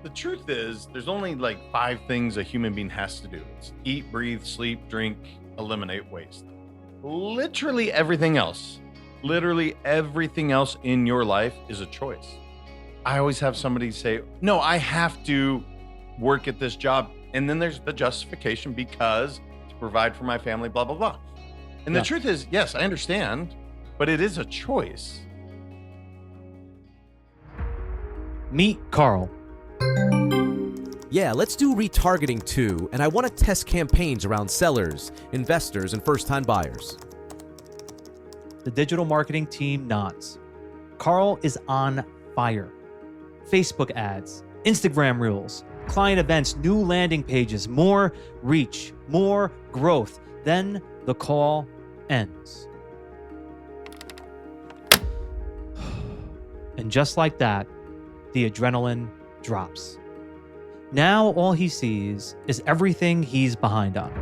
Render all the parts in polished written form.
The truth is, there's only like five things a human being has to do. It's eat, breathe, sleep, drink, eliminate waste. Literally literally everything else in your life is a choice. I always have somebody say, no, I have to work at this job. And then there's the justification because to provide for my family, blah, blah, blah. And the Yeah. truth is, yes, I understand, but it is a choice. Meet Carl. Yeah, let's do retargeting too, and I want to test campaigns around sellers, investors, and first-time buyers. The digital marketing team nods. Carl is on fire. Facebook ads, Instagram reels, client events, new landing pages, more reach, more growth. Then the call ends. And just like that, the adrenaline drops. Now all he sees is everything he's behind on.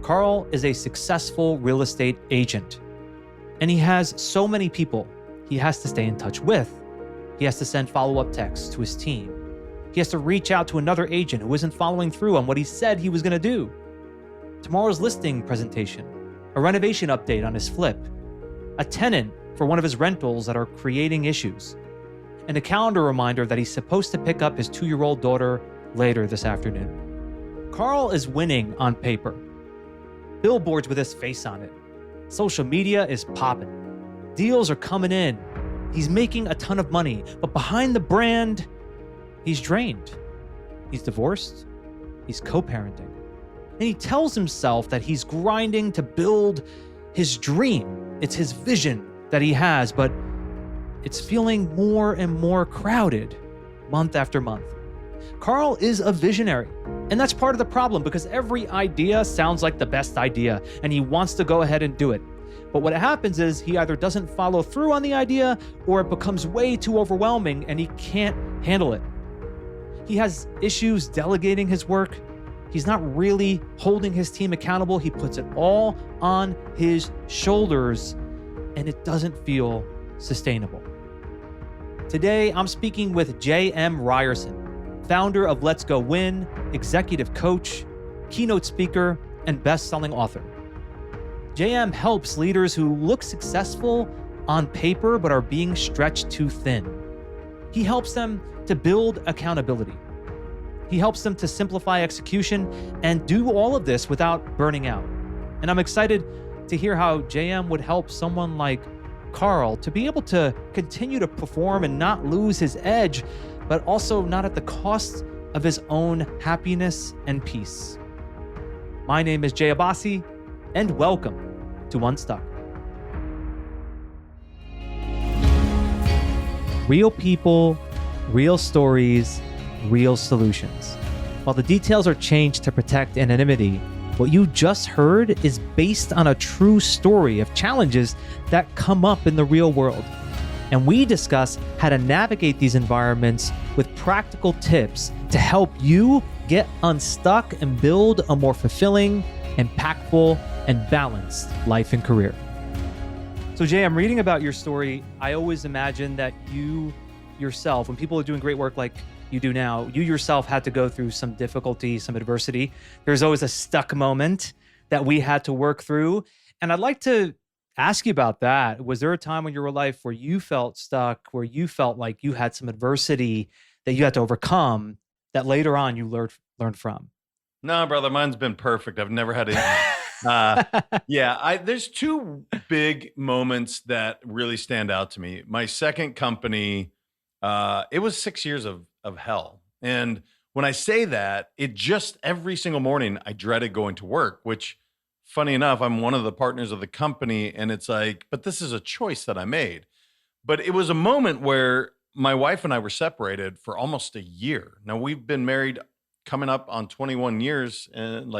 Carl is a successful real estate agent, and he has so many people he has to stay in touch with. He has to send follow-up texts to his team. He has to reach out to another agent who isn't following through on what he said he was going to do. Tomorrow's listing presentation, a renovation update on his flip, a tenant for one of his rentals that are creating issues, and a calendar reminder that he's supposed to pick up his 2-year-old daughter later this afternoon. Carl is winning on paper. Billboards with his face on it. Social media is popping. Deals are coming in. He's making a ton of money, but behind the brand, he's drained. He's divorced. He's co-parenting. And he tells himself that he's grinding to build his dream. It's his vision that he has, but it's feeling more and more crowded month after month. Carl is a visionary, and that's part of the problem because every idea sounds like the best idea, and he wants to go ahead and do it. But what happens is he either doesn't follow through on the idea or it becomes way too overwhelming and he can't handle it. He has issues delegating his work. He's not really holding his team accountable. He puts it all on his shoulders and it doesn't feel sustainable. Today, I'm speaking with JM Ryerson, founder of Let's Go Win, executive coach, keynote speaker, and best-selling author. JM helps leaders who look successful on paper but are being stretched too thin. He helps them to build accountability. He helps them to simplify execution and do all of this without burning out. And I'm excited to hear how JM would help someone like Carl to be able to continue to perform and not lose his edge, but also not at the cost of his own happiness and peace. My name is Jay Abbasi, and welcome to Unstuck. Real people, real stories, real solutions. While the details are changed to protect anonymity, what you just heard is based on a true story of challenges that come up in the real world. And we discuss how to navigate these environments with practical tips to help you get unstuck and build a more fulfilling, impactful, and balanced life and career. So Jay, I'm reading about your story. I always imagine that you yourself, when people are doing great work like you do now, you yourself had to go through some difficulty, some adversity. There's always a stuck moment that we had to work through. And I'd like to ask you about that. Was there a time in your life where you felt stuck, where you felt like you had some adversity that you had to overcome that later on you learned from? No, brother, mine's been perfect. I've never had a there's two big moments that really stand out to me. My second company, it was 6 years of hell. And when I say that, it just every single morning I dreaded going to work, which funny enough, I'm one of the partners of the company. And it's like, but this is a choice that I made. But it was a moment where my wife and I were separated for almost a year. Now we've been married coming up on 21 years and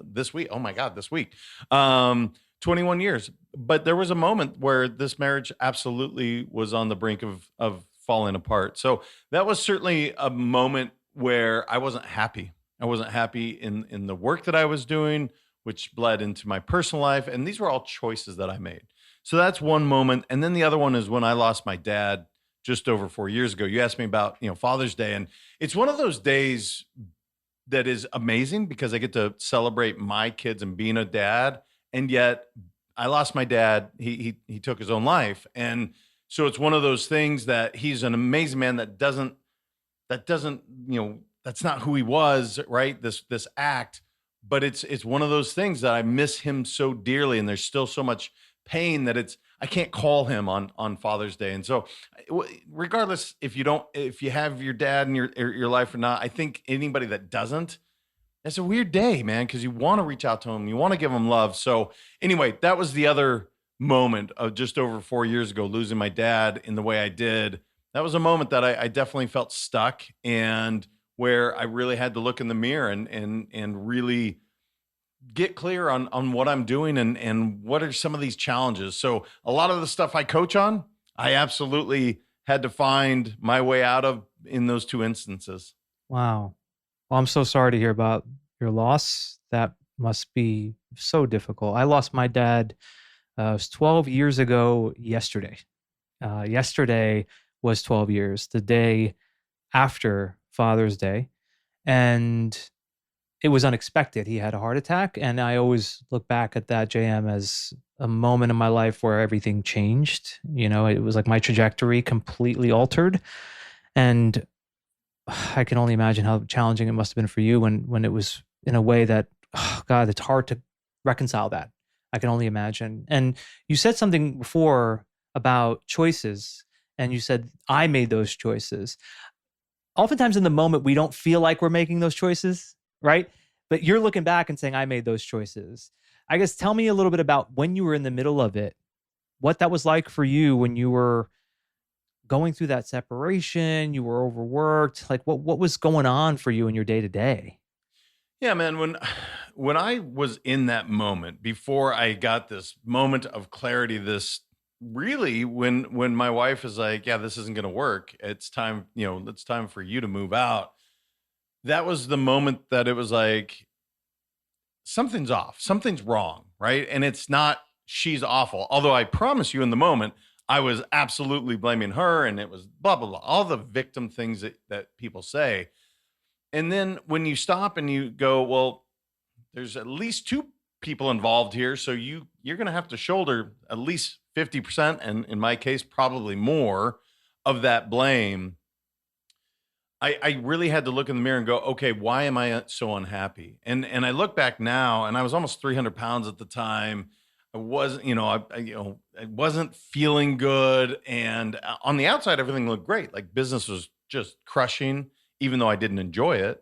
this week. Oh my God, this week. 21 years. But there was a moment where this marriage absolutely was on the brink of falling apart. So that was certainly a moment where I wasn't happy. I wasn't happy in the work that I was doing, which bled into my personal life. And these were all choices that I made. So that's one moment. And then the other one is when I lost my dad just over 4 years ago. You asked me about, Father's Day, and it's one of those days that is amazing because I get to celebrate my kids and being a dad. And yet I lost my dad. He took his own life. And so it's one of those things that he's an amazing man that doesn't, that's not who he was, right? This act, but it's one of those things that I miss him so dearly. And there's still so much pain that I can't call him on Father's Day. And so regardless, if you have your dad in your life or not, I think anybody that doesn't, it's a weird day, man, because you want to reach out to him. You want to give him love. So anyway, that was the other moment of just over 4 years ago, losing my dad in the way I did. That was a moment that I definitely felt stuck, and where I really had to look in the mirror and really get clear on what I'm doing and what are some of these challenges. So a lot of the stuff I coach on, I absolutely had to find my way out of in those two instances. Wow. Well, I'm so sorry to hear about your loss. That must be so difficult. I lost my dad. It was 12 years ago yesterday. Yesterday was 12 years, the day after Father's Day. And it was unexpected. He had a heart attack. And I always look back at that, JM, as a moment in my life where everything changed. It was like my trajectory completely altered. And I can only imagine how challenging it must have been for you when it was in a way that, oh God, it's hard to reconcile that. I can only imagine. And you said something before about choices, and you said, I made those choices. Oftentimes in the moment, we don't feel like we're making those choices, right? But you're looking back and saying, I made those choices. I guess tell me a little bit about when you were in the middle of it, what that was like for you when you were going through that separation, you were overworked, like what was going on for you in your day to day? Yeah, man, when I was in that moment, before I got this moment of clarity, this really when my wife is like, yeah, this isn't going to work. It's time, it's time for you to move out. That was the moment that it was like, something's off, something's wrong, right? And it's not she's awful. Although I promise you in the moment, I was absolutely blaming her, and it was blah, blah, blah, all the victim things that people say. And then when you stop and you go, well, there's at least two people involved here. So you're going to have to shoulder at least 50%. And in my case, probably more of that blame. I really had to look in the mirror and go, okay, why am I so unhappy? And I look back now, and I was almost 300 pounds at the time. I wasn't, I wasn't feeling good. And on the outside, everything looked great. Like business was just crushing, even though I didn't enjoy it.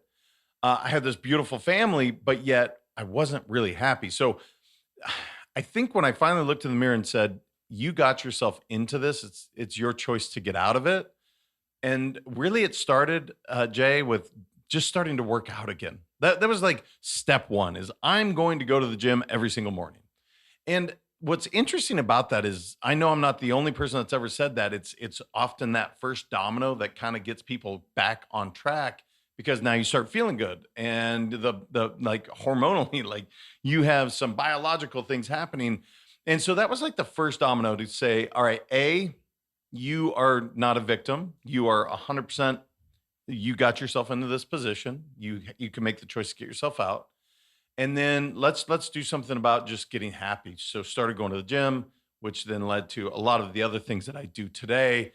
I had this beautiful family, but yet I wasn't really happy. So I think when I finally looked in the mirror and said, you got yourself into this, it's your choice to get out of it. And really it started, Jay, with just starting to work out again. That was like step one, is I'm going to go to the gym every single morning. And what's interesting about that is I know I'm not the only person that's ever said that. It's often that first domino that kind of gets people back on track, because now you start feeling good, and the like hormonally, like you have some biological things happening. And so that was like the first domino to say, all right, you are not a victim. You are 100%. You got yourself into this position. You can make the choice to get yourself out. And then let's do something about just getting happy. So started going to the gym, which then led to a lot of the other things that I do today.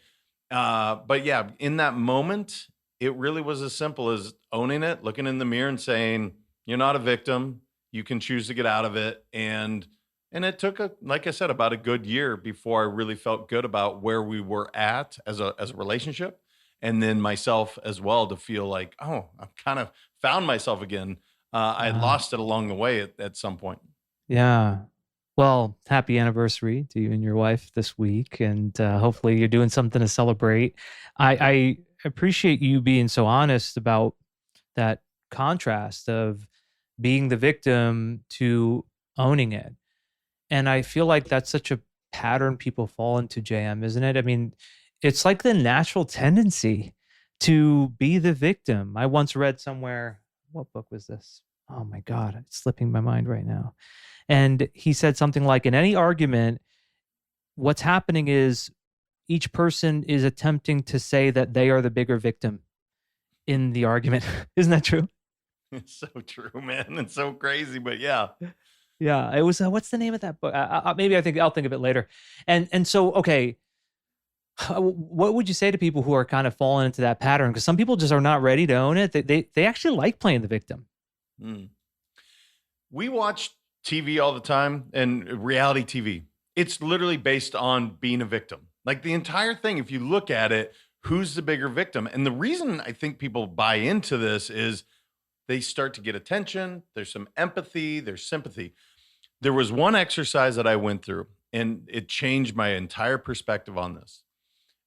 But yeah, in that moment, it really was as simple as owning it, looking in the mirror and saying, you're not a victim. You can choose to get out of it. And it took, like I said, about a good year before I really felt good about where we were at as a relationship. And then myself as well, to feel like, oh, I've kind of found myself again. I had lost it along the way at some point. Yeah. Well, happy anniversary to you and your wife this week. And hopefully you're doing something to celebrate. I appreciate you being so honest about that contrast of being the victim to owning it. And I feel like that's such a pattern people fall into, JM, isn't it? I mean, it's like the natural tendency to be the victim. I once read somewhere, what book was this? Oh my God, it's slipping my mind right now. And he said something like, in any argument, what's happening is each person is attempting to say that they are the bigger victim in the argument. Isn't that true? It's so true, man. It's so crazy, but yeah. Yeah, it was. What's the name of that book? Maybe I'll think of it later. And so, okay, what would you say to people who are kind of falling into that pattern? Because some people just are not ready to own it. They actually like playing the victim. Mm. We watch TV all the time, and reality TV. It's literally based on being a victim. Like the entire thing, if you look at it, who's the bigger victim? And the reason I think people buy into this is they start to get attention. There's some empathy, there's sympathy. There was one exercise that I went through, and it changed my entire perspective on this.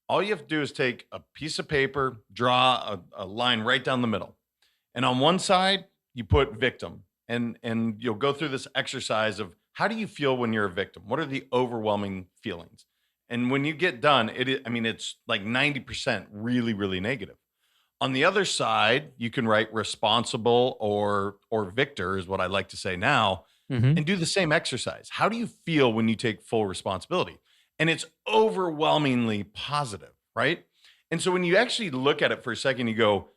All you have to do is take a piece of paper, draw a line right down the middle. And on one side, you put victim. And you'll go through this exercise of how do you feel when you're a victim? What are the overwhelming feelings? And when you get done, it's like 90% really, really negative. On the other side, you can write responsible or victor is what I like to say now, and do the same exercise. How do you feel when you take full responsibility? And it's overwhelmingly positive, right? And so when you actually look at it for a second, you go,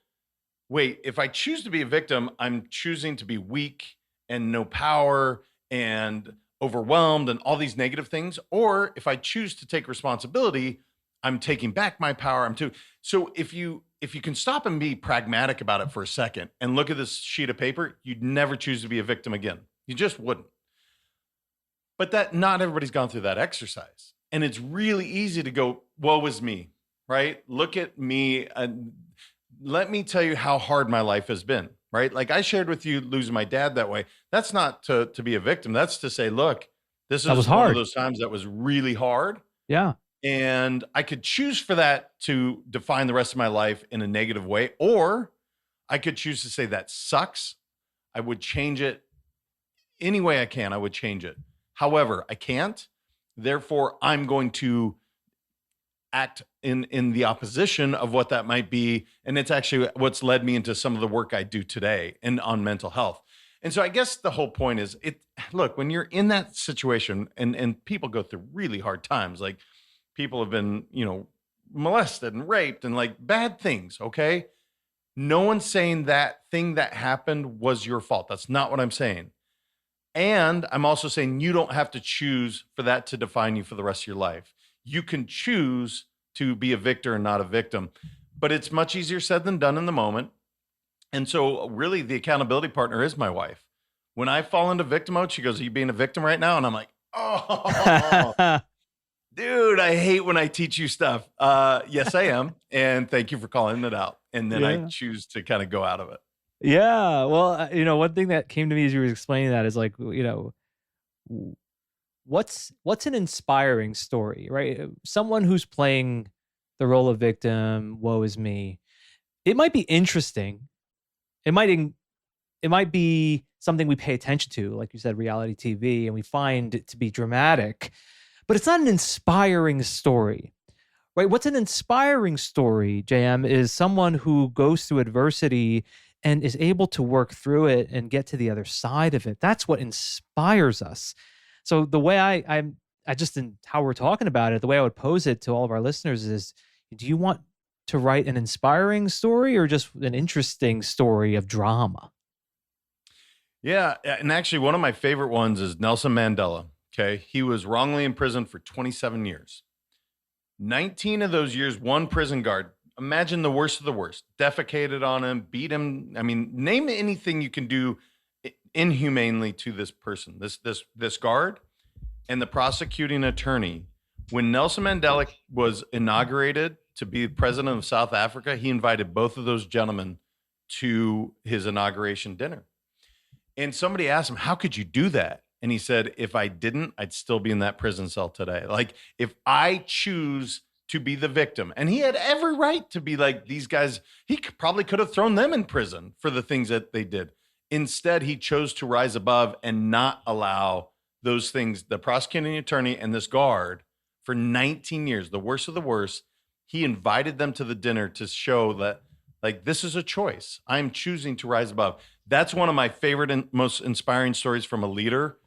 wait, if I choose to be a victim, I'm choosing to be weak and no power and overwhelmed and all these negative things. Or if I choose to take responsibility, I'm taking back my power. So if you can stop and be pragmatic about it for a second and look at this sheet of paper, you'd never choose to be a victim again. You just wouldn't. But that not everybody's gone through that exercise. And it's really easy to go, woe is me, right? Look at me. Let me tell you how hard my life has been, right? Like I shared with you losing my dad that way. That's not to be a victim. That's to say, look, this is one of those times that was really hard. Yeah. And I could choose for that to define the rest of my life in a negative way, or I could choose to say that sucks. I would change it any way I can. I would change it. However, I can't. Therefore, I'm going to act in the opposition of what that might be. And it's actually what's led me into some of the work I do today and on mental health. And so I guess the whole point is look, when you're in that situation and people go through really hard times, like people have been, molested and raped and like bad things. Okay. No one's saying that thing that happened was your fault. That's not what I'm saying. And I'm also saying you don't have to choose for that to define you for the rest of your life. You can choose to be a victor and not a victim, but it's much easier said than done in the moment. And so really the accountability partner is my wife. When I fall into victim mode, she goes, are you being a victim right now? And I'm like, oh, dude, I hate when I teach you stuff. Yes, I am. And thank you for calling it out. And then I choose to kind of go out of it. Yeah. Well, one thing that came to me as you were explaining that is like, what's an inspiring story, right? Someone who's playing the role of victim, woe is me. It might be interesting. It might be something we pay attention to, like you said, reality TV, and we find it to be dramatic, but it's not an inspiring story, right? What's an inspiring story, JM, is someone who goes through adversity and is able to work through it and get to the other side of it. That's what inspires us. So the way I just in how we're talking about it, the way I would pose it to all of our listeners is, do you want to write an inspiring story or just an interesting story of drama? Yeah. And actually, one of my favorite ones is Nelson Mandela. Okay. He was wrongly imprisoned for 27 years. 19 of those years, one prison guard, imagine the worst of the worst, defecated on him, beat him. I mean, name anything you can do inhumanely to this person, this guard. And the prosecuting attorney, when Nelson Mandela was inaugurated to be president of South Africa, he invited both of those gentlemen to his inauguration dinner. And somebody asked him, how could you do that? And he said, if I didn't, I'd still be in that prison cell today. Like, if I choose to be the victim, and he had every right to be like these guys, he probably could have thrown them in prison for the things that they did. Instead, he chose to rise above and not allow those things, the prosecuting attorney and this guard, for 19 years, the worst of the worst, he invited them to the dinner to show that, like, this is a choice. I'm choosing to rise above. That's one of my favorite and most inspiring stories from a leader.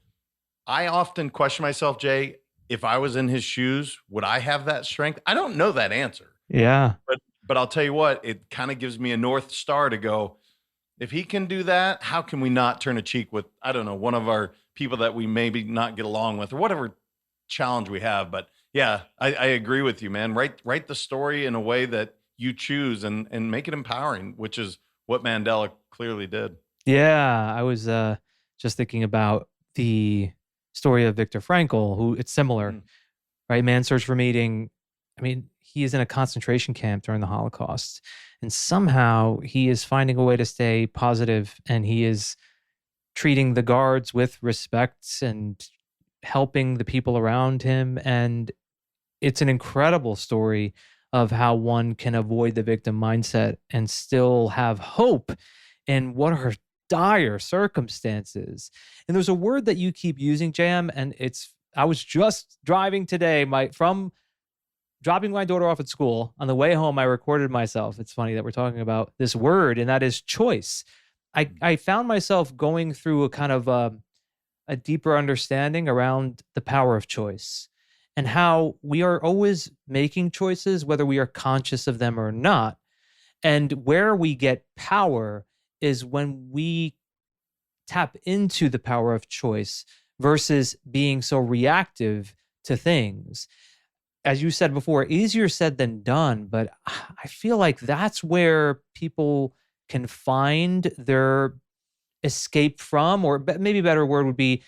I often question myself, Jay, if I was in his shoes, would I have that strength? I don't know that answer. Yeah. But I'll tell you what, it kind of gives me a North Star to go, if he can do that, how can we not turn a cheek with, I don't know, one of our people that we maybe not get along with or whatever challenge we have. But yeah, I agree with you, man. Write the story in a way that you choose and make it empowering, which is what Mandela clearly did. Yeah. I was just thinking about the story of Viktor Frankl, who it's similar, Mm. right? Man's Search for Meaning. I mean, he is in a concentration camp during the Holocaust, and somehow he is finding a way to stay positive, and he is treating the guards with respect and helping the people around him. And it's an incredible story of how one can avoid the victim mindset and still have hope in what are dire circumstances. And there's a word that you keep using, JM, and I was just driving today from dropping my daughter off at school. On the way home, I recorded myself. It's funny that we're talking about this word, and that is choice. I found myself going through a kind of a deeper understanding around the power of choice and how we are always making choices, whether we are conscious of them or not. And where we get power is when we tap into the power of choice versus being so reactive to things. As you said before, easier said than done, but I feel like that's where people can find their escape from, or maybe a better word would be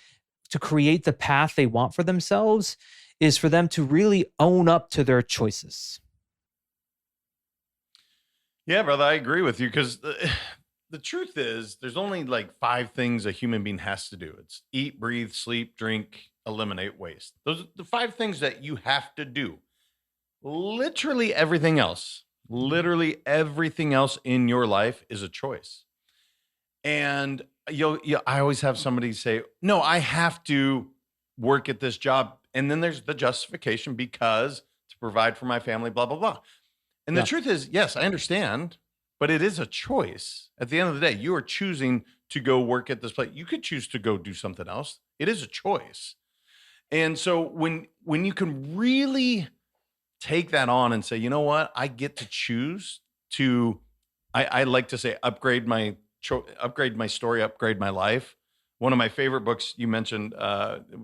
to create the path they want for themselves, is for them to really own up to their choices. Yeah, brother, I agree with you because the truth is there's only like 5 things a human being has to do. It's eat, breathe, sleep, drink, eliminate waste. Those are the 5 things that you have to do. Literally everything else in your life is a choice. And I always have somebody say, no, I have to work at this job. And then there's the justification because to provide for my family, blah, blah, blah. And the Yeah. truth is, yes, I understand, but it is a choice. At the end of the day, you are choosing to go work at this place. You could choose to go do something else. It is a choice. And so when you can really take that on and say, you know what, I get to choose to, I like to say, upgrade my story, upgrade my life. One of my favorite books you mentioned,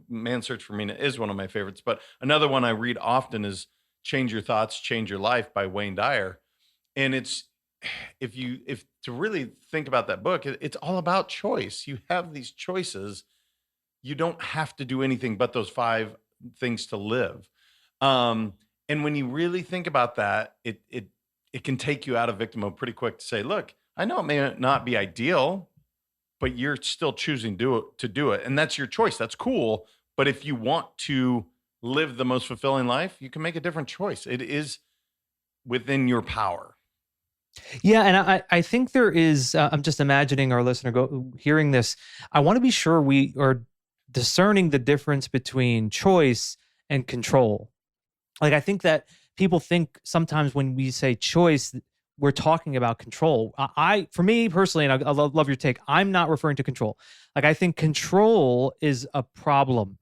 Man's Search for Meaning, is one of my favorites. But another one I read often is Change Your Thoughts, Change Your Life by Wayne Dyer. And it's, if to really think about that book, it's all about choice. You have these choices. You don't have to do anything but those 5 things to live. And when you really think about that, it can take you out of victim mode pretty quick to say, look, I know it may not be ideal, but you're still choosing to do it. And that's your choice. That's cool. But if you want to live the most fulfilling life, you can make a different choice. It is within your power. Yeah, and I think there is, I'm just imagining our listener hearing this. I want to be sure we are discerning the difference between choice and control. Like, I think that people think sometimes when we say choice, we're talking about control. For me personally, and I love your take, I'm not referring to control. Like, I think control is a problem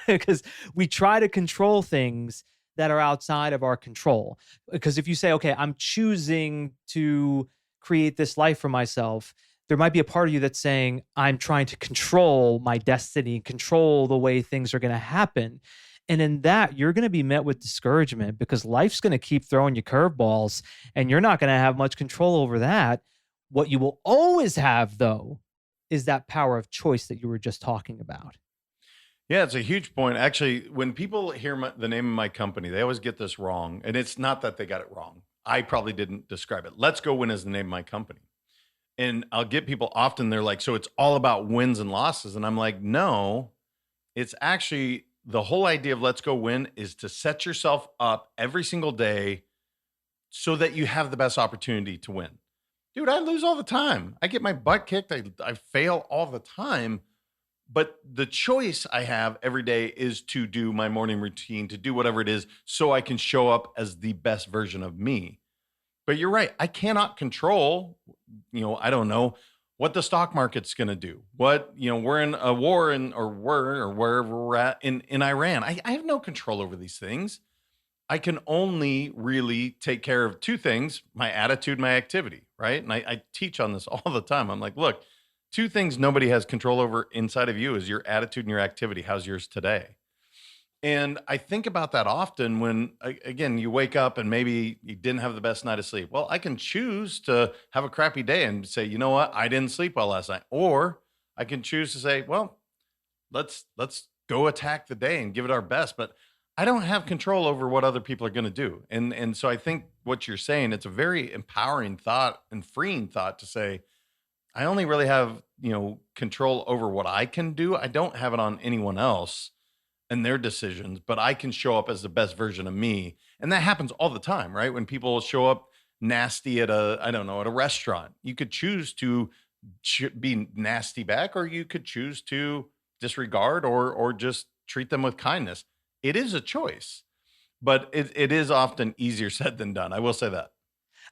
because we try to control things that are outside of our control. Because if you say, okay, I'm choosing to create this life for myself, there might be a part of you that's saying, I'm trying to control my destiny, control the way things are going to happen. And in that, you're going to be met with discouragement because life's going to keep throwing you curveballs and you're not going to have much control over that. What you will always have, though, is that power of choice that you were just talking about. Yeah, it's a huge point. Actually, when people hear the name of my company, they always get this wrong. And it's not that they got it wrong. I probably didn't describe it. Let's Go Win is the name of my company. And I'll get people often, they're like, so it's all about wins and losses. And I'm like, no, it's actually the whole idea of Let's Go Win is to set yourself up every single day so that you have the best opportunity to win. Dude, I lose all the time. I get my butt kicked. I fail all the time. But the choice I have every day is to do my morning routine, to do whatever it is, so I can show up as the best version of me. But you're right. I cannot control, I don't know, what the stock market's going to do, what, we're in a war or wherever we're at in Iran. I have no control over these things. I can only really take care of two things: my attitude, my activity, right? And I teach on this all the time. I'm like, look, two things nobody has control over inside of you is your attitude and your activity. How's yours today? And I think about that often when, again, you wake up and maybe you didn't have the best night of sleep. Well, I can choose to have a crappy day and say, you know what, I didn't sleep well last night. Or I can choose to say, well, let's go attack the day and give it our best. But I don't have control over what other people are going to do. And so I think what you're saying, it's a very empowering thought and freeing thought to say, I only really have, control over what I can do. I don't have it on anyone else and their decisions, but I can show up as the best version of me. And that happens all the time, right? When people show up nasty at at a restaurant, you could choose to be nasty back, or you could choose to disregard or just treat them with kindness. It is a choice, but it is often easier said than done. I will say that.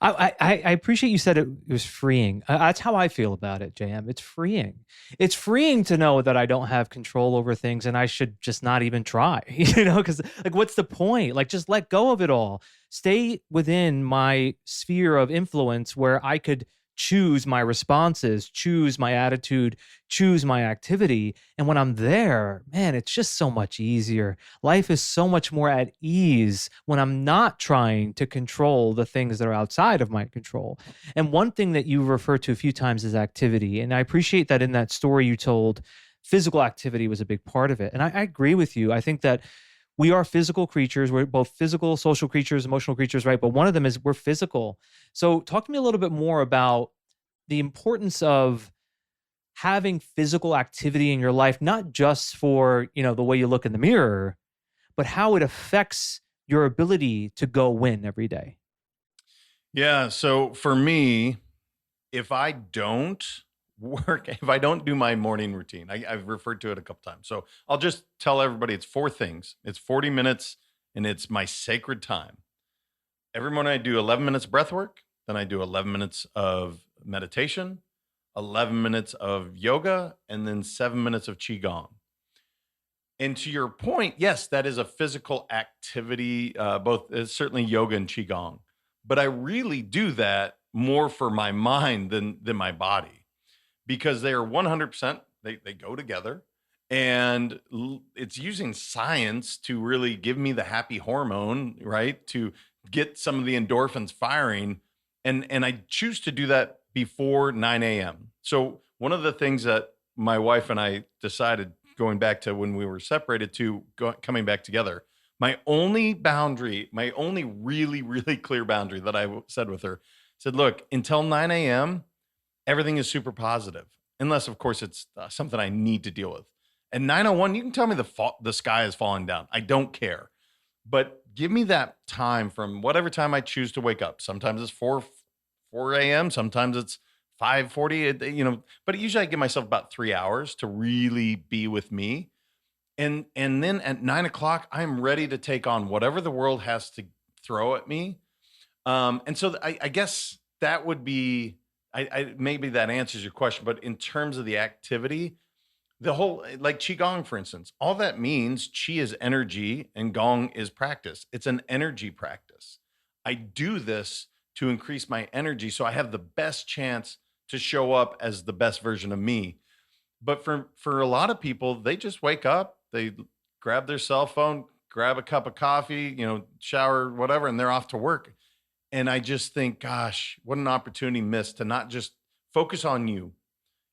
I appreciate you said it was freeing. That's how I feel about it, JM. It's freeing. It's freeing to know that I don't have control over things and I should just not even try, because like, what's the point? Like, just let go of it all. Stay within my sphere of influence where I could choose my responses, choose my attitude, choose my activity. And when I'm there, man, it's just so much easier. Life is so much more at ease when I'm not trying to control the things that are outside of my control. And one thing that you refer to a few times is activity. And I appreciate that in that story you told, physical activity was a big part of it. And I agree with you. I think that we are physical creatures. We're both physical, social creatures, emotional creatures, right? But one of them is we're physical. So talk to me a little bit more about the importance of having physical activity in your life, not just for, the way you look in the mirror, but how it affects your ability to go win every day. Yeah. So for me, if I don't if I don't do my morning routine, I've referred to it a couple times. So I'll just tell everybody it's 4 things. It's 40 minutes and it's my sacred time. Every morning I do 11 minutes breath work. Then I do 11 minutes of meditation, 11 minutes of yoga, and then 7 minutes of qigong. And to your point, yes, that is a physical activity, both certainly yoga and qigong. But I really do that more for my mind than my body, because they are 100%, they go together. And it's using science to really give me the happy hormone, right? To get some of the endorphins firing. And I choose to do that before 9 a.m. So one of the things that my wife and I decided, going back to when we were separated to coming back together, my only boundary, my only really, really clear boundary that I said with her, said, look, until 9 a.m., everything is super positive, unless, of course, it's something I need to deal with. At 9:01, you can tell me the sky is falling down. I don't care. But give me that time from whatever time I choose to wake up. Sometimes it's 4 a.m., sometimes it's 5:40, but usually I give myself about 3 hours to really be with me. And then at 9 o'clock, I'm ready to take on whatever the world has to throw at me. And so I guess that would be, maybe that answers your question, but in terms of the activity, the whole, like qigong, for instance, all that means, qi is energy and gong is practice. It's an energy practice. I do this to increase my energy so I have the best chance to show up as the best version of me. But for a lot of people, they just wake up, they grab their cell phone, grab a cup of coffee, shower, whatever, and they're off to work. And I just think, gosh, what an opportunity missed to not just focus on you.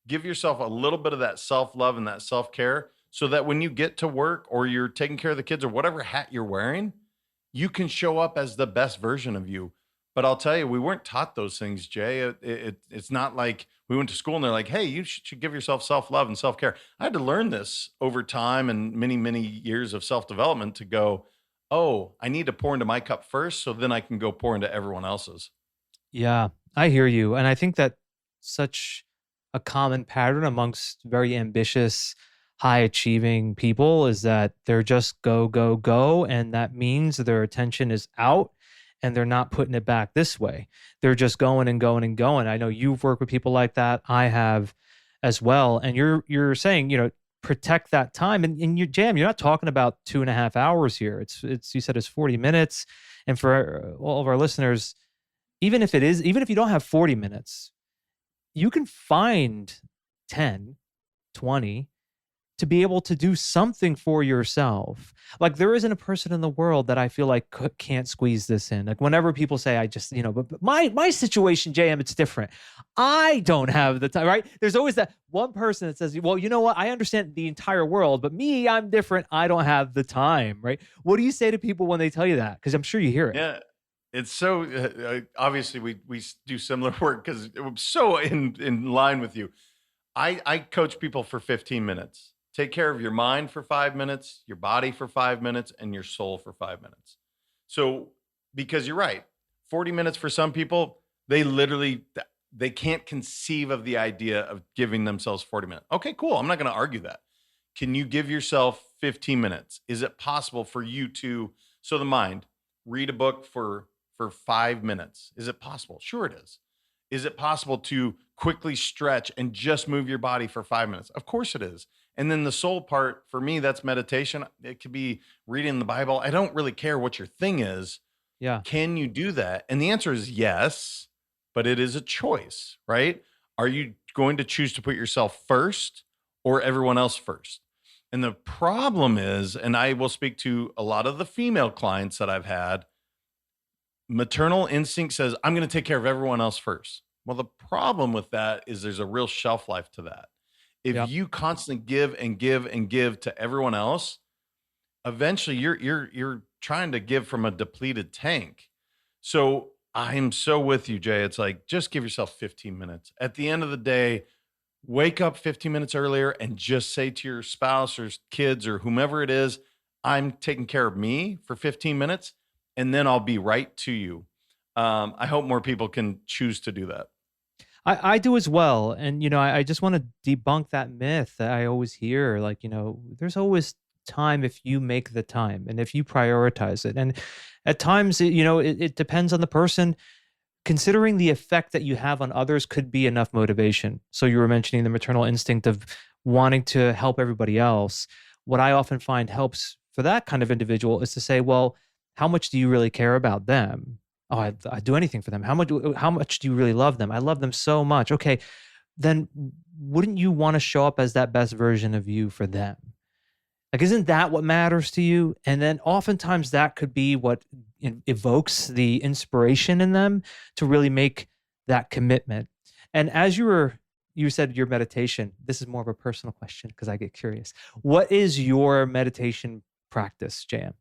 Give yourself a little bit of that self-love and that self-care so that when you get to work or you're taking care of the kids or whatever hat you're wearing, you can show up as the best version of you. But I'll tell you, we weren't taught those things, Jay. It's not like we went to school and they're like, hey, you should give yourself self-love and self-care. I had to learn this over time and many, many years of self-development to go, oh, I need to pour into my cup first so then I can go pour into everyone else's. Yeah, I hear you. And I think that such a common pattern amongst very ambitious, high achieving people is that they're just go, go, go. And that means their attention is out and they're not putting it back this way. They're just going and going and going. I know you've worked with people like that. I have as well. And you're saying, protect that time. And in your jam, you're not talking about 2.5 hours here. It's you said it's 40 minutes. And for all of our listeners, even if you don't have 40 minutes, you can find 10, 20 to be able to do something for yourself. Like there isn't a person in the world that I feel like can't squeeze this in. Like whenever people say, I just, but my situation, JM, it's different. I don't have the time, right? There's always that one person that says, well, you know what? I understand the entire world, but me, I'm different. I don't have the time, right? What do you say to people when they tell you that? Because I'm sure you hear it. Yeah. It's so obviously we do similar work because I'm so in line with you. I coach people for 15 minutes. Take care of your mind for 5 minutes, your body for 5 minutes, and your soul for 5 minutes. So, because you're right, 40 minutes for some people, they can't conceive of the idea of giving themselves 40 minutes. Okay, cool. I'm not going to argue that. Can you give yourself 15 minutes? Is it possible for you to, so the mind, read a book for 5 minutes? Is it possible? Sure it is. Is it possible to quickly stretch and just move your body for 5 minutes? Of course it is. And then the soul part, for me, that's meditation. It could be reading the Bible. I don't really care what your thing is. Yeah. Can you do that? And the answer is yes, but it is a choice, right? Are you going to choose to put yourself first or everyone else first? And the problem is, and I will speak to a lot of the female clients that I've had, maternal instinct says, I'm going to take care of everyone else first. Well, the problem with that is there's a real shelf life to that. If you constantly give and give and give to everyone else, eventually you're trying to give from a depleted tank. So I'm so with you, Jay. It's like, just give yourself 15 minutes. At the end of the day, wake up 15 minutes earlier and just say to your spouse or kids or whomever it is, I'm taking care of me for 15 minutes, and then I'll be right to you. I hope more people can choose to do that. I do as well. And, I just want to debunk that myth that I always hear. Like, there's always time if you make the time and if you prioritize it. And at times, it depends on the person. Considering the effect that you have on others could be enough motivation. So you were mentioning the maternal instinct of wanting to help everybody else. What I often find helps for that kind of individual is to say, well, how much do you really care about them? Oh, I'd do anything for them. How much do you really love them? I love them so much. Okay, then wouldn't you want to show up as that best version of you for them? Like, isn't that what matters to you? And then oftentimes that could be what evokes the inspiration in them to really make that commitment. And as you said your meditation, this is more of a personal question because I get curious. What is your meditation practice, JM?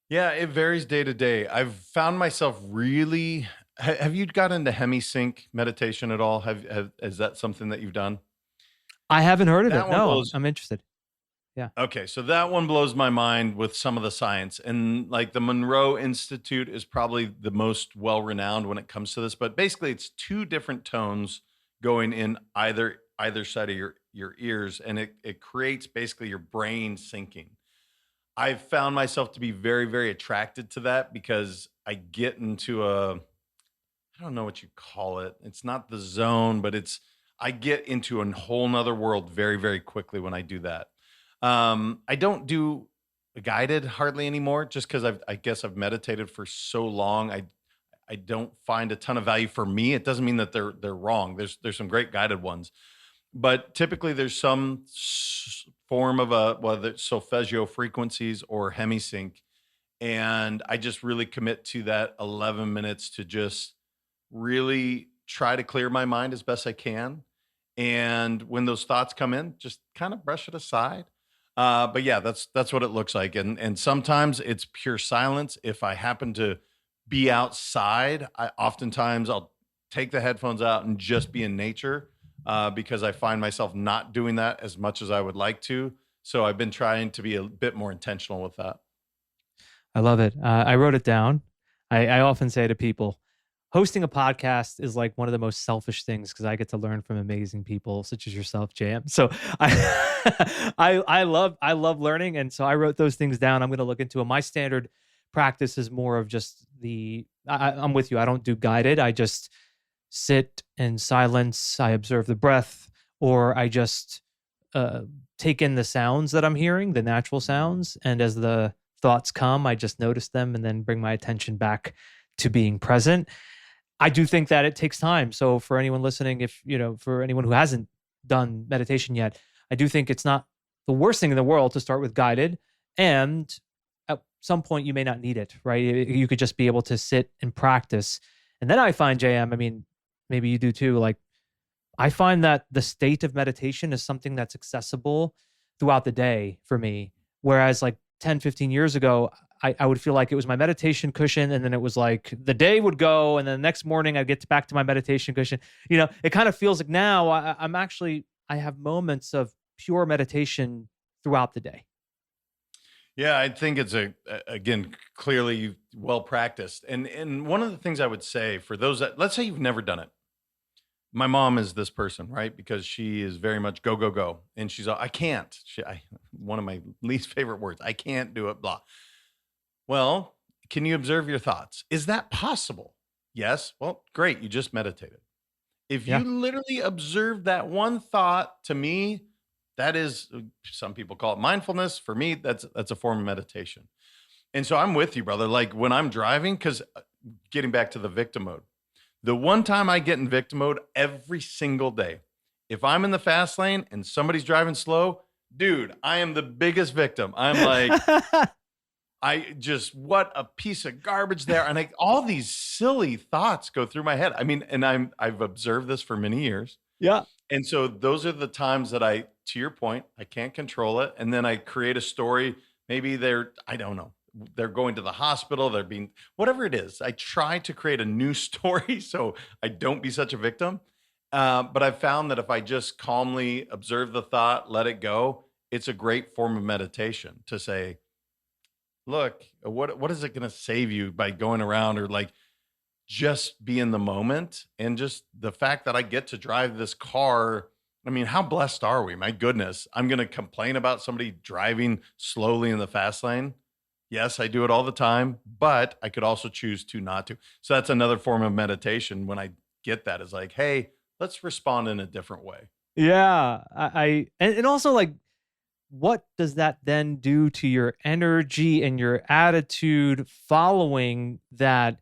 Yeah, it varies day to day. I've found myself really. Have you got into hemisync meditation at all? Is that something that you've done? I haven't heard of it. No, I'm interested. Yeah. Okay, so that one blows my mind with some of the science, and like the Monroe Institute is probably the most well-renowned when it comes to this. But basically, it's two different tones going in either side of your ears, and it creates basically your brain syncing. I've found myself to be very, very attracted to that because I get into I don't know what you call it. It's not the zone, but I get into a whole nother world very, very quickly when I do that. I don't do guided hardly anymore just because I guess I've meditated for so long. I don't find a ton of value for me. It doesn't mean that they're wrong. There's some great guided ones. But typically there's some form of whether it's solfeggio frequencies or hemisync. And I just really commit to that 11 minutes to just really try to clear my mind as best I can. And when those thoughts come in, just kind of brush it aside. But yeah, that's what it looks like. And sometimes it's pure silence. If I happen to be outside, oftentimes I'll take the headphones out and just be in nature. Because I find myself not doing that as much as I would like to. So I've been trying to be a bit more intentional with that. I love it. I wrote it down. I often say to people, hosting a podcast is like one of the most selfish things because I get to learn from amazing people such as yourself, JM. So I love learning. And so I wrote those things down. I'm going to look into them. My standard practice is more of just I'm with you. I don't do guided. I just sit in silence. I observe the breath, or I just take in the sounds that I'm hearing, the natural sounds. And as the thoughts come, I just notice them and then bring my attention back to being present. I do think that it takes time. So for anyone listening, for anyone who hasn't done meditation yet, I do think it's not the worst thing in the world to start with guided. And at some point you may not need it, right? You could just be able to sit and practice. And then I find, JM, I mean, maybe you do too, like I find that the state of meditation is something that's accessible throughout the day for me. Whereas like 10, 15 years ago, I would feel like it was my meditation cushion, and then it was like the day would go, and then the next morning I'd get back to my meditation cushion. It kind of feels like now I have moments of pure meditation throughout the day. Yeah, I think it's again, clearly well practiced. And one of the things I would say for those that, let's say you've never done it. My mom is this person, right? Because she is very much go, go, go. And she's, I can't. One of my least favorite words, I can't do it, blah. Well, can you observe your thoughts? Is that possible? Yes. Well, great. You just meditated. If you literally observe that one thought, to me, that is, some people call it mindfulness. For me, that's a form of meditation. And so I'm with you, brother. Like when I'm driving, because getting back to the victim mode, the one time I get in victim mode every single day, if I'm in the fast lane and somebody's driving slow, dude, I am the biggest victim. I'm like, what a piece of garbage there. And all these silly thoughts go through my head. I mean, and I've observed this for many years. Yeah. And so those are the times that to your point, I can't control it. And then I create a story. Maybe I don't know, they're going to the hospital. They're being, whatever it is. I try to create a new story so I don't be such a victim. But I've found that if I just calmly observe the thought, let it go, it's a great form of meditation to say, look, what is it going to save you by going around, or like just be in the moment? And just the fact that I get to drive this car, I mean, how blessed are we? My goodness, I'm going to complain about somebody driving slowly in the fast lane. Yes, I do it all the time, but I could also choose to not to. So that's another form of meditation. When I get that, is like, hey, let's respond in a different way. Yeah. And also like, what does that then do to your energy and your attitude following that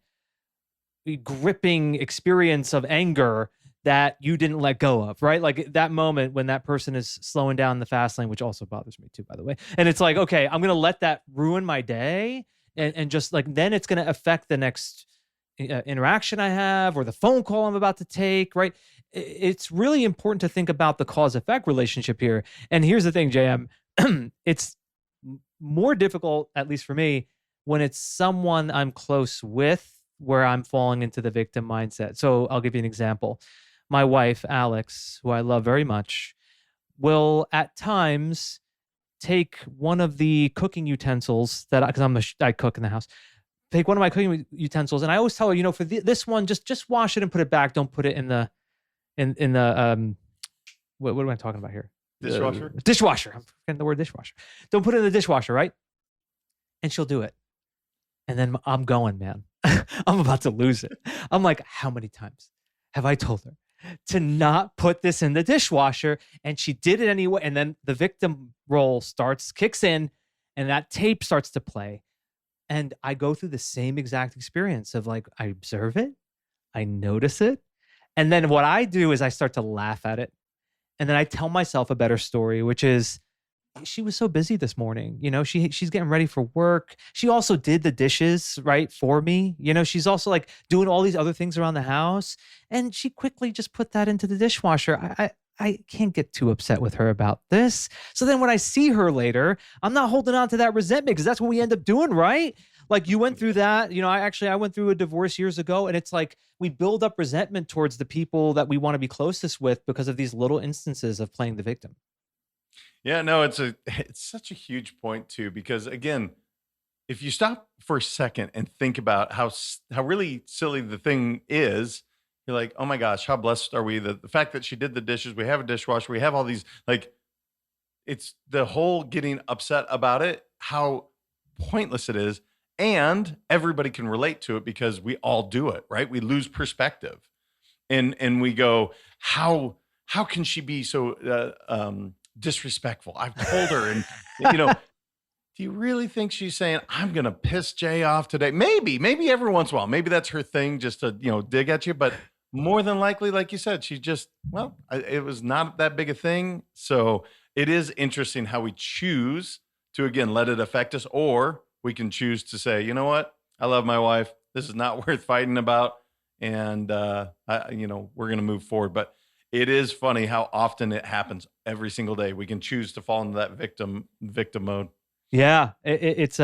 gripping experience of anger that you didn't let go of, right? Like that moment when that person is slowing down the fast lane, which also bothers me too, by the way. And it's like, okay, I'm going to let that ruin my day. And just like, then it's going to affect the next interaction I have, or the phone call I'm about to take, right? It's really important to think about the cause effect relationship here. And here's the thing, JM, it's more difficult, at least for me, when it's someone I'm close with, where I'm falling into the victim mindset. So I'll give you an example. My wife, Alex, who I love very much, will at times take one of the cooking utensils because I cook in the house. Take one of my cooking utensils, and I always tell her, for this one, just wash it and put it back. Don't put it in the what am I talking about here? Dishwasher? Dishwasher. I'm forgetting the word dishwasher. Don't put it in the dishwasher, right? And she'll do it. And then I'm going, man. I'm about to lose it. I'm like, how many times have I told her to not put this in the dishwasher? And she did it anyway. And then the victim role kicks in, and that tape starts to play. And I go through the same exact experience of like, I observe it, I notice it. And then what I do is I start to laugh at it. And then I tell myself a better story, which is, she was so busy this morning. She's getting ready for work. She also did the dishes, right, for me. She's also like doing all these other things around the house. And she quickly just put that into the dishwasher. I can't get too upset with her about this. So then when I see her later, I'm not holding on to that resentment, because that's what we end up doing, right? Like you went through that. I went through a divorce years ago, and it's like we build up resentment towards the people that we want to be closest with because of these little instances of playing the victim. Yeah, no, it's such a huge point too, because again, if you stop for a second and think about how really silly the thing is, you're like, oh my gosh, how blessed are we? The fact that she did the dishes, we have a dishwasher, we have all these, like, it's the whole getting upset about it, how pointless it is. And everybody can relate to it because we all do it, right? We lose perspective, and we go, how can she be so disrespectful? I've told her, and do you really think she's saying, I'm going to piss Jay off today? Maybe every once in a while. Maybe that's her thing, just to, dig at you. But more than likely, like you said, she's just, it was not that big a thing. So it is interesting how we choose to, again, let it affect us, or we can choose to say, you know what? I love my wife. This is not worth fighting about. And, we're going to move forward. But it is funny how often it happens every single day. We can choose to fall into that victim mode. Yeah, it's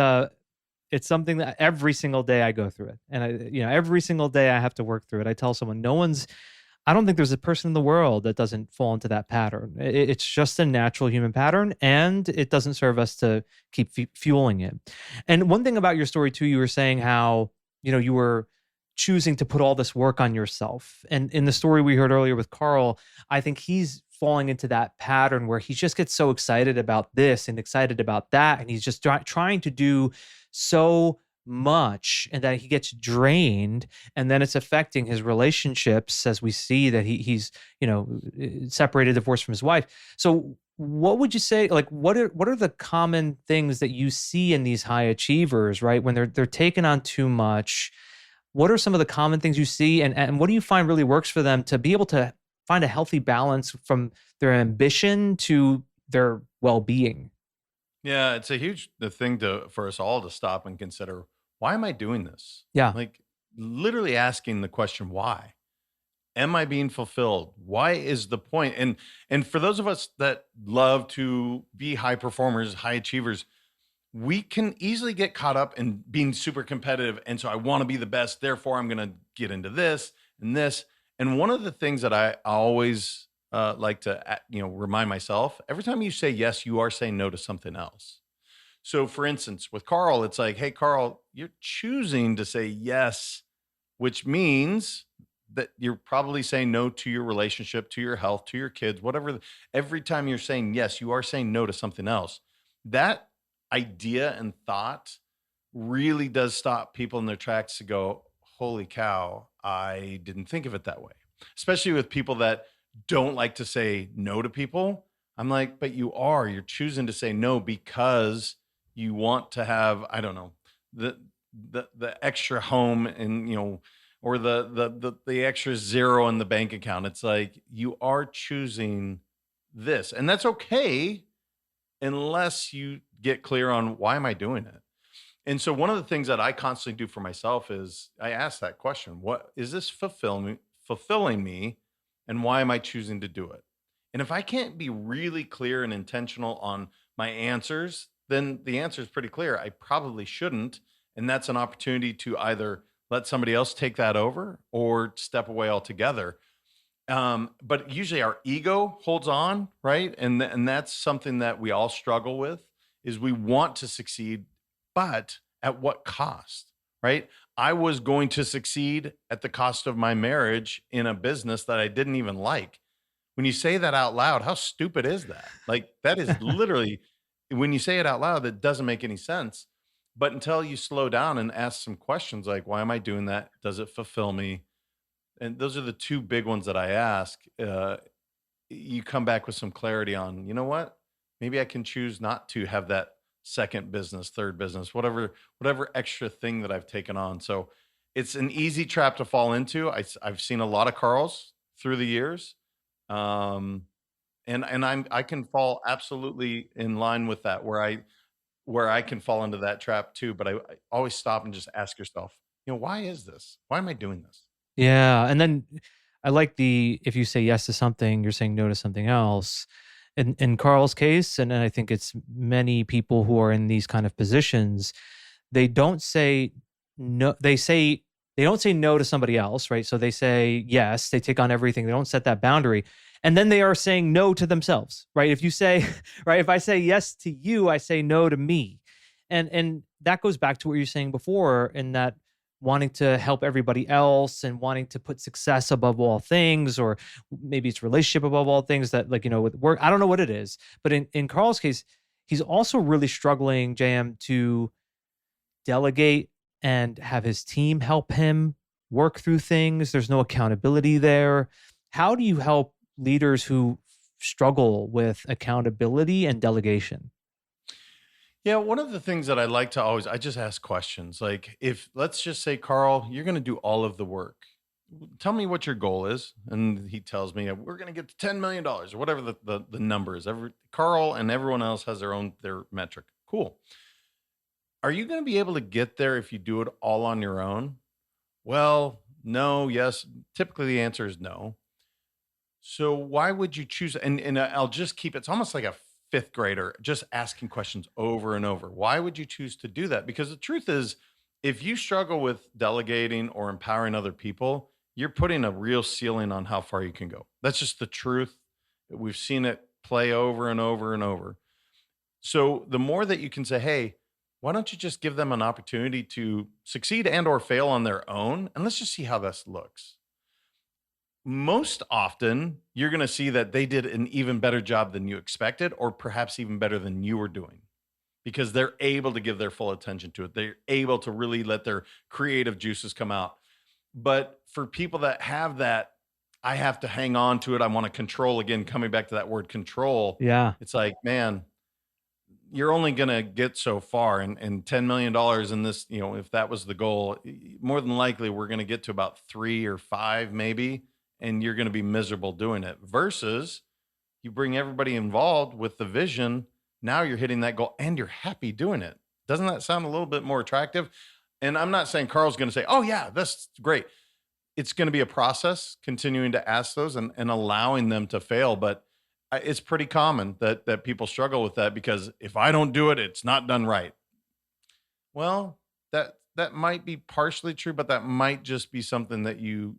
something that every single day I go through it, and every single day I have to work through it. I tell someone, I don't think there's a person in the world that doesn't fall into that pattern. It's just a natural human pattern, and it doesn't serve us to keep fueling it. And one thing about your story too, you were saying how you were choosing to put all this work on yourself, and in the story we heard earlier with Carl, I think he's falling into that pattern where he just gets so excited about this and excited about that, and he's just trying to do so much, and that he gets drained, and then it's affecting his relationships, as we see that he's separated, divorced from his wife. So what would you say, like what are the common things that you see in these high achievers, right, when they're taking on too much? What are some of the common things you see, and what do you find really works for them to be able to find a healthy balance from their ambition to their well-being? Yeah, it's a huge thing for us all to stop and consider, why am I doing this? Yeah. Like literally asking the question, why? Am I being fulfilled? Why is the point? And for those of us that love to be high performers, high achievers, we can easily get caught up in being super competitive. And so I want to be the best, therefore I'm going to get into this and this. And one of the things that I always like to, remind myself, every time you say yes, you are saying no to something else. So for instance, with Carl, it's like, hey, Carl, you're choosing to say yes, which means that you're probably saying no to your relationship, to your health, to your kids, whatever. Every time you're saying yes, you are saying no to something else. That idea and thought really does stop people in their tracks to go, holy cow, I didn't think of it that way. Especially with people that don't like to say no to people. I'm like, but you're choosing to say no because you want to have, I don't know, the extra home, and or the extra zero in the bank account. It's like you are choosing this, and that's okay unless you get clear on, why am I doing it? And so one of the things that I constantly do for myself is I ask that question, what is this fulfilling me, and why am I choosing to do it? And if I can't be really clear and intentional on my answers, then the answer is pretty clear. I probably shouldn't. And that's an opportunity to either let somebody else take that over or step away altogether. But usually our ego holds on, right? And that's something that we all struggle with, is we want to succeed, but at what cost, right? I was going to succeed at the cost of my marriage in a business that I didn't even like. When you say that out loud, how stupid is that? Like that is literally, when you say it out loud, it doesn't make any sense. But until you slow down and ask some questions like, why am I doing that? Does it fulfill me? And those are the two big ones that I ask. You come back with some clarity on, you know what? Maybe I can choose not to have that second business, third business, whatever extra thing that I've taken on. So it's an easy trap to fall into. I've seen a lot of Carls through the years. And I can fall absolutely in line with that, where I can fall into that trap too. But I always stop and just ask yourself, why is this? Why am I doing this? Yeah, and then I like if you say yes to something, you're saying no to something else. In Carl's case, and I think it's many people who are in these kind of positions, they don't say no. They don't say no to somebody else, right? So they say yes, they take on everything. They don't set that boundary. And then they are saying no to themselves, right? If you say, right, if I say yes to you, I say no to me. And that goes back to what you're saying before, in that wanting to help everybody else and wanting to put success above all things, or maybe it's relationship above all things, that with work, I don't know what it is. But in Carl's case, he's also really struggling, JM, to delegate and have his team help him work through things. There's no accountability there. How do you help leaders who struggle with accountability and delegation? Yeah, one of the things that I like to always, I just ask questions. Like, if let's just say, Carl, you're going to do all of the work. Tell me what your goal is. And he tells me, we're going to get to $10 million or whatever the number is. Carl and everyone else has their metric. Cool. Are you going to be able to get there if you do it all on your own? Well, no, yes. Typically the answer is no. So why would you choose? And I'll just keep it's almost like a fifth grader, just asking questions over and over. Why would you choose to do that? Because the truth is, if you struggle with delegating or empowering other people, you're putting a real ceiling on how far you can go. That's just the truth. We've seen it play over and over and over. So the more that you can say, hey, why don't you just give them an opportunity to succeed and or fail on their own? And let's just see how this looks. Most often, you're going to see that they did an even better job than you expected, or perhaps even better than you were doing, because they're able to give their full attention to it. They're able to really let their creative juices come out. But for people that have that, I have to hang on to it, I want to control, again, coming back to that word control. Yeah. It's like, man, you're only going to get so far. And $10 million in this, if that was the goal, more than likely we're going to get to about 3 or 5 maybe, and you're going to be miserable doing it. Versus you bring everybody involved with the vision. Now you're hitting that goal and you're happy doing it. Doesn't that sound a little bit more attractive? And I'm not saying Carl's going to say, oh yeah, that's great. It's going to be a process, continuing to ask those and allowing them to fail. But it's pretty common that people struggle with that, because if I don't do it, it's not done right. Well, that might be partially true, but that might just be something that you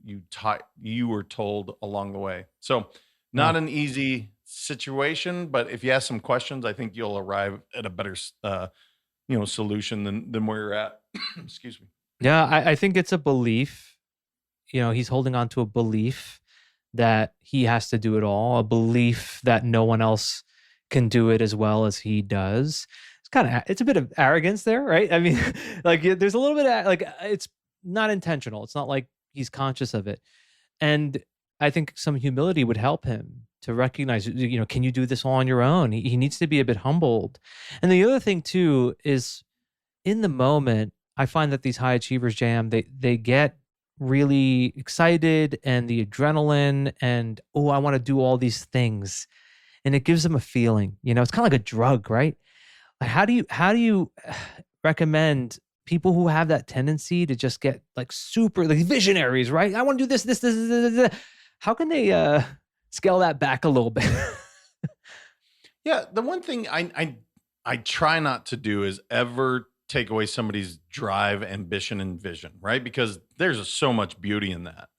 were told along the way. So not an easy situation, but if you ask some questions, I think you'll arrive at a better solution than where you're at. Excuse me. Yeah, I think it's a belief. He's holding on to a belief that he has to do it all, a belief that no one else can do it as well as he does. It's a bit of arrogance there, right? I mean, like there's a little bit of, like, it's not intentional. It's not like he's conscious of it. And I think some humility would help him to recognize, can you do this all on your own? He needs to be a bit humbled. And the other thing too is, in the moment, I find that these high achievers, JM, they get really excited, and the adrenaline, and I want to do all these things, and it gives them a feeling. It's kind of like a drug, right? How do you recommend people who have that tendency to just get like super, like, visionaries, right? I want to do this. How can they scale that back a little bit? Yeah, the one thing I try not to do is ever take away somebody's drive, ambition, and vision, right? Because there's so much beauty in that.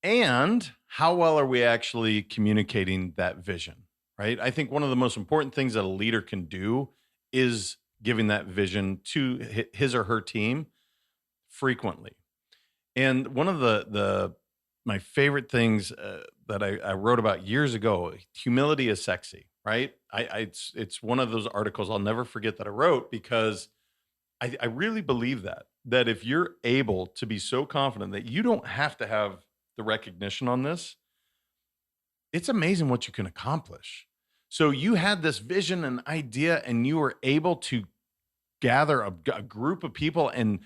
And how well are we actually communicating that vision, right? I think one of the most important things that a leader can do is giving that vision to his or her team frequently. And one of my favorite things that I wrote about years ago, humility is sexy, right? It's one of those articles I'll never forget that I wrote, because I really believe that if you're able to be so confident that you don't have to have the recognition on this, it's amazing what you can accomplish. So you had this vision and idea, and you were able to gather a group of people, and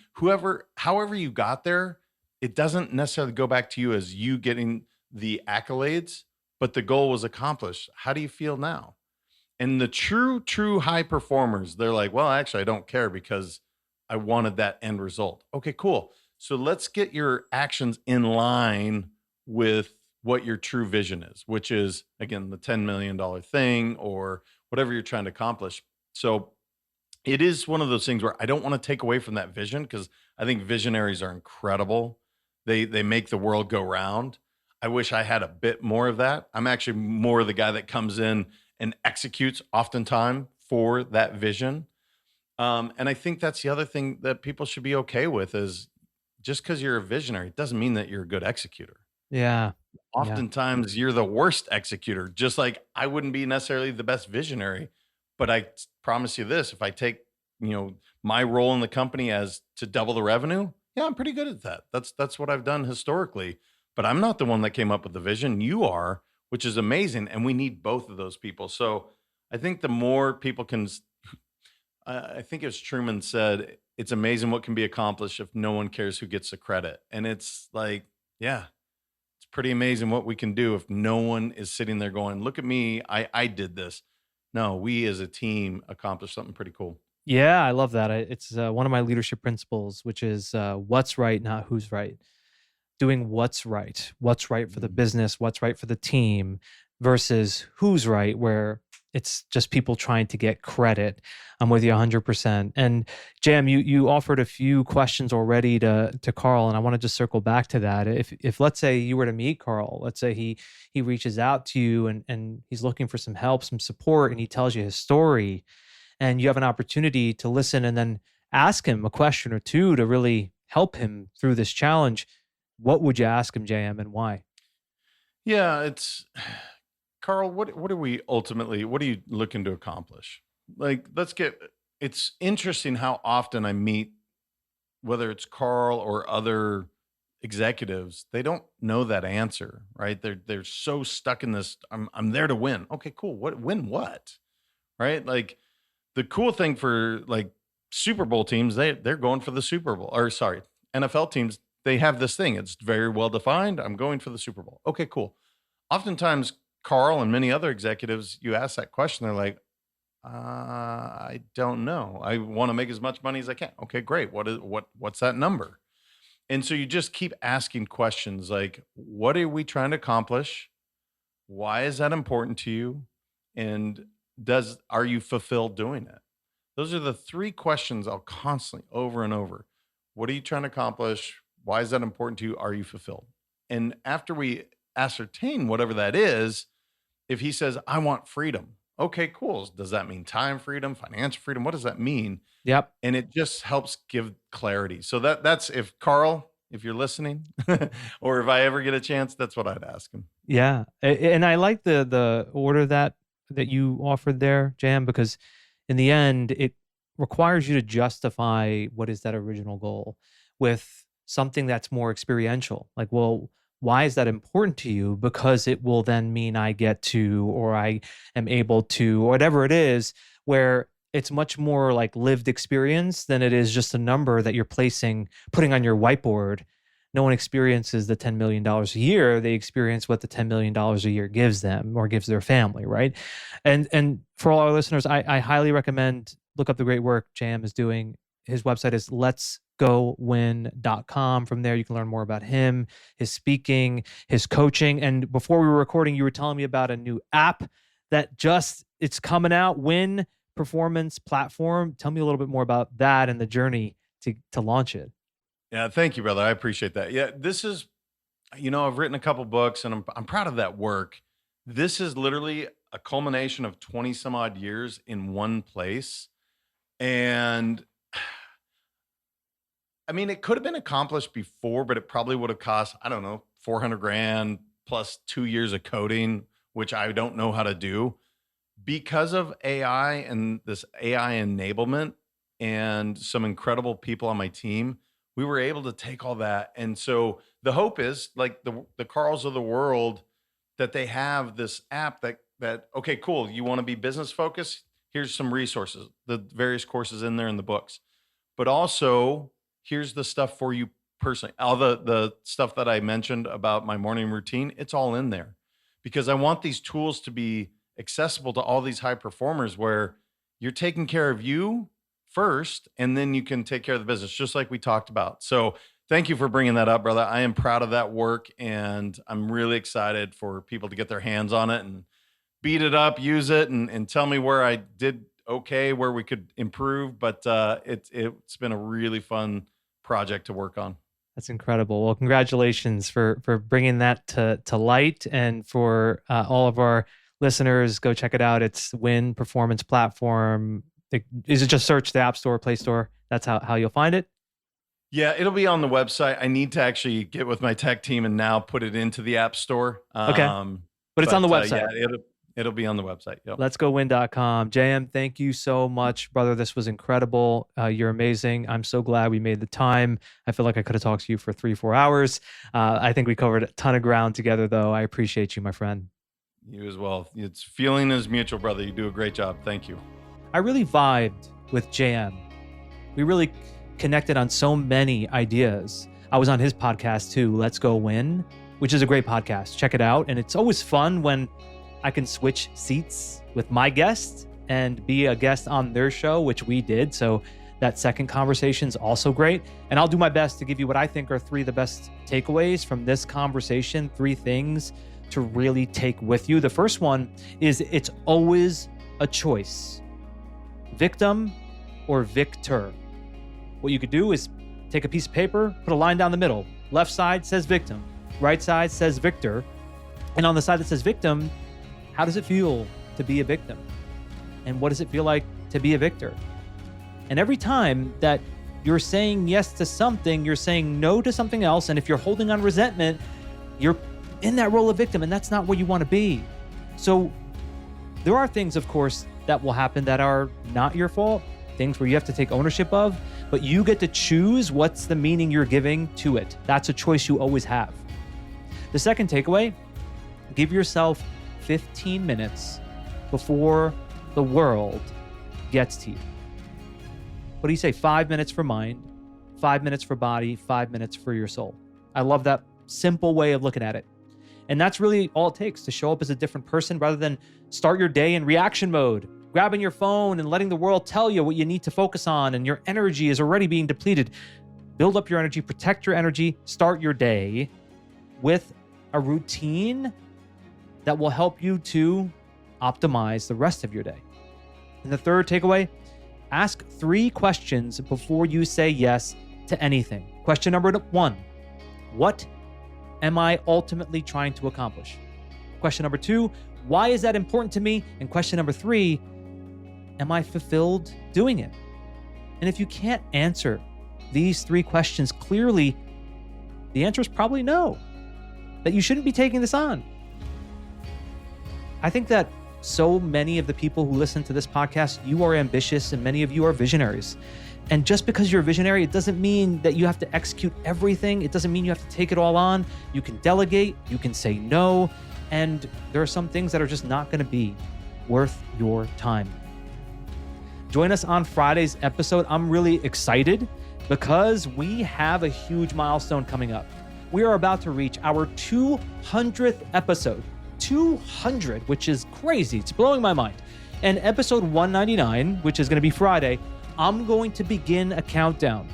however you got there, it doesn't necessarily go back to you as you getting the accolades, but the goal was accomplished. How do you feel now? And the true high performers, they're like, well, actually, I don't care, because I wanted that end result. Okay, cool. So let's get your actions in line with what your true vision is, which is, again, the $10 million thing or whatever you're trying to accomplish. So it is one of those things where I don't want to take away from that vision, because I think visionaries are incredible. They make the world go round. I wish I had a bit more of that. I'm actually more the guy that comes in and executes oftentimes for that vision. And I think that's the other thing that people should be okay with, is just because you're a visionary, it doesn't mean that you're a good executor. Yeah. Oftentimes you're the worst executor, just like I wouldn't be necessarily the best visionary, but I promise you this, if I take my role in the company as to double the revenue. Yeah, I'm pretty good at that. That's what I've done historically. But I'm not the one that came up with the vision. You are, which is amazing. And we need both of those people. So I think the more people can, I think as Truman said, it's amazing what can be accomplished if no one cares who gets the credit. And it's like, yeah, it's pretty amazing what we can do if no one is sitting there going, look at me, I did this. No, we as a team accomplished something pretty cool. Yeah, I love that. It's one of my leadership principles, which is what's right, not who's right. Doing what's right for the business, what's right for the team, versus who's right, where it's just people trying to get credit. I'm with you 100%. And JM, you offered a few questions already to Carl, and I want to just circle back to that. If let's say you were to meet Carl, let's say he reaches out to you and he's looking for some help, some support, and he tells you his story, and you have an opportunity to listen and then ask him a question or two to really help him through this challenge, what would you ask him, JM, and why? Yeah, it's Carl, what are you looking to accomplish? Like, it's interesting how often I meet, whether it's Carl or other executives, they don't know that answer, right? They're so stuck in this, I'm there to win. Okay, cool. Win what? Right? Like the cool thing for like Super Bowl teams, they're going for the Super Bowl. Or sorry, NFL teams, they have this thing. It's very well defined. I'm going for the Super Bowl. Okay, cool. Oftentimes Carl and many other executives, you ask that question, they're like, I don't know. I want to make as much money as I can. Okay, great. What's that number? And so you just keep asking questions like, what are we trying to accomplish? Why is that important to you? And are you fulfilled doing it? Those are the three questions I'll constantly over and over. What are you trying to accomplish? Why is that important to you? Are you fulfilled? And after we ascertain whatever that is, if he says, I want freedom. Okay, cool. Does that mean time freedom, financial freedom? What does that mean? Yep. And it just helps give clarity. So that's if Carl, if you're listening, or if I ever get a chance, that's what I'd ask him. Yeah. And I like the order that you offered there, Jam, because in the end, it requires you to justify what is that original goal with something that's more experiential. Like, well, why is that important to you? Because it will then mean I get to, or I am able to, or whatever it is, where it's much more like lived experience than it is just a number that you're putting on your whiteboard. No one experiences the $10 million a year. They experience what the $10 million a year gives them or gives their family, right? And for all our listeners, I highly recommend look up the great work JM is doing. His website is letsgowin.com. From there, you can learn more about him, his speaking, his coaching. And before we were recording, you were telling me about a new app that it's coming out, Win Performance Platform. Tell me a little bit more about that and the journey to launch it. Yeah, thank you, brother. I appreciate that. Yeah, this is, I've written a couple books and I'm proud of that work. This is literally a culmination of 20 some odd years in one place. And I mean, it could have been accomplished before, but it probably would have cost, I don't know, 400 grand plus 2 years of coding, which I don't know how to do. Because of AI and this AI enablement and some incredible people on my team, we were able to take all that. And so the hope is like the Carls of the world, that they have this app that okay, cool. You want to be business focused? Here's some resources, the various courses in there in the books, but also here's the stuff for you personally. All the stuff that I mentioned about my morning routine, it's all in there because I want these tools to be accessible to all these high performers where you're taking care of you first, and then you can take care of the business, just like we talked about. So thank you for bringing that up, brother. I am proud of that work, and I'm really excited for people to get their hands on it and beat it up, use it, and tell me where I did okay, where we could improve. But it's been a really fun project to work on. That's incredible. Well, congratulations for bringing that to light, and for all of our listeners, go check it out. It's Win Performance Platform. Is it just search the App Store, Play Store? That's how you'll find it? Yeah, it'll be on the website. I need to actually get with my tech team and now put it into the App Store. Okay. But it's on the website. It'll be on the website. Yep. Letsgowin.com. JM, thank you so much, brother. This was incredible. You're amazing. I'm so glad we made the time. I feel like I could have talked to you for 3-4 hours. I think we covered a ton of ground together, though. I appreciate you, my friend. You as well. It's feeling is mutual, brother. You do a great job. Thank you. I really vibed with JM. We really connected on so many ideas. I was on his podcast too, Let's Go Win, which is a great podcast. Check it out. And it's always fun when I can switch seats with my guest and be a guest on their show, which we did. So that second conversation is also great. And I'll do my best to give you what I think are 3 of the best takeaways from this conversation, 3 things to really take with you. The first one is it's always a choice. Victim or victor. What you could do is take a piece of paper, put a line down the middle. Left side says victim, right side says victor. And on the side that says victim, how does it feel to be a victim? And what does it feel like to be a victor? And every time that you're saying yes to something, you're saying no to something else. And if you're holding on resentment, you're in that role of victim, and that's not where you want to be. So there are things, of course, that will happen that are not your fault, things where you have to take ownership of, but you get to choose what's the meaning you're giving to it. That's a choice you always have. The second takeaway, give yourself 15 minutes before the world gets to you. What do you say? 5 minutes for mind, 5 minutes for body, 5 minutes for your soul. I love that simple way of looking at it. And that's really all it takes to show up as a different person rather than start your day in reaction mode, grabbing your phone and letting the world tell you what you need to focus on, and your energy is already being depleted. Build up your energy, protect your energy, start your day with a routine that will help you to optimize the rest of your day. And the third takeaway, ask 3 questions before you say yes to anything. Question number 1, what am I ultimately trying to accomplish? Question number 2, why is that important to me? And question number 3, am I fulfilled doing it? And if you can't answer these 3 questions clearly, the answer is probably no, that you shouldn't be taking this on. I think that so many of the people who listen to this podcast, you are ambitious and many of you are visionaries. And just because you're a visionary, it doesn't mean that you have to execute everything. It doesn't mean you have to take it all on. You can delegate, you can say no, and there are some things that are just not going to be worth your time. Join us on Friday's episode. I'm really excited because we have a huge milestone coming up. We are about to reach our 200th episode. 200, which is crazy. It's blowing my mind. And episode 199, which is going to be Friday, I'm going to begin a countdown.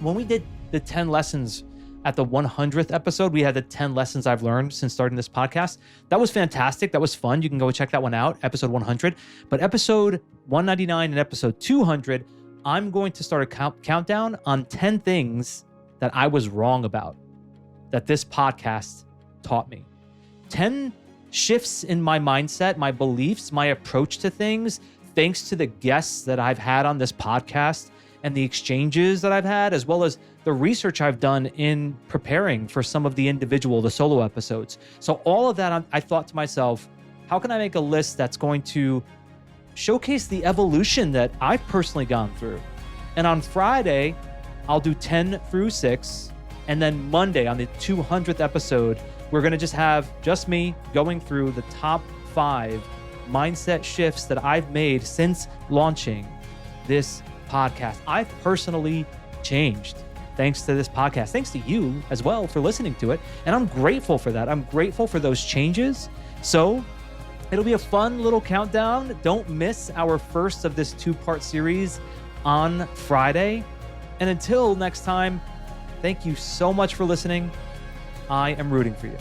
When we did the 10 lessons at the 100th episode, we had the 10 lessons I've learned since starting this podcast. That was fantastic. That was fun. You can go check that one out, episode 100. But episode 199 and episode 200, I'm going to start a countdown on 10 things that I was wrong about, that this podcast taught me. 10 shifts in my mindset, my beliefs, my approach to things, thanks to the guests that I've had on this podcast and the exchanges that I've had, as well as the research I've done in preparing for some of the solo episodes. So all of that, I thought to myself, how can I make a list that's going to showcase the evolution that I've personally gone through? And on Friday, I'll do 10 through 6. And then Monday on the 200th episode, we're going to just have just me going through the top 5 mindset shifts that I've made since launching this podcast. I've personally changed thanks to this podcast, thanks to you as well for listening to it. And I'm grateful for that. I'm grateful for those changes. So it'll be a fun little countdown. Don't miss our first of this 2-part series on Friday. And until next time, thank you so much for listening. I am rooting for you.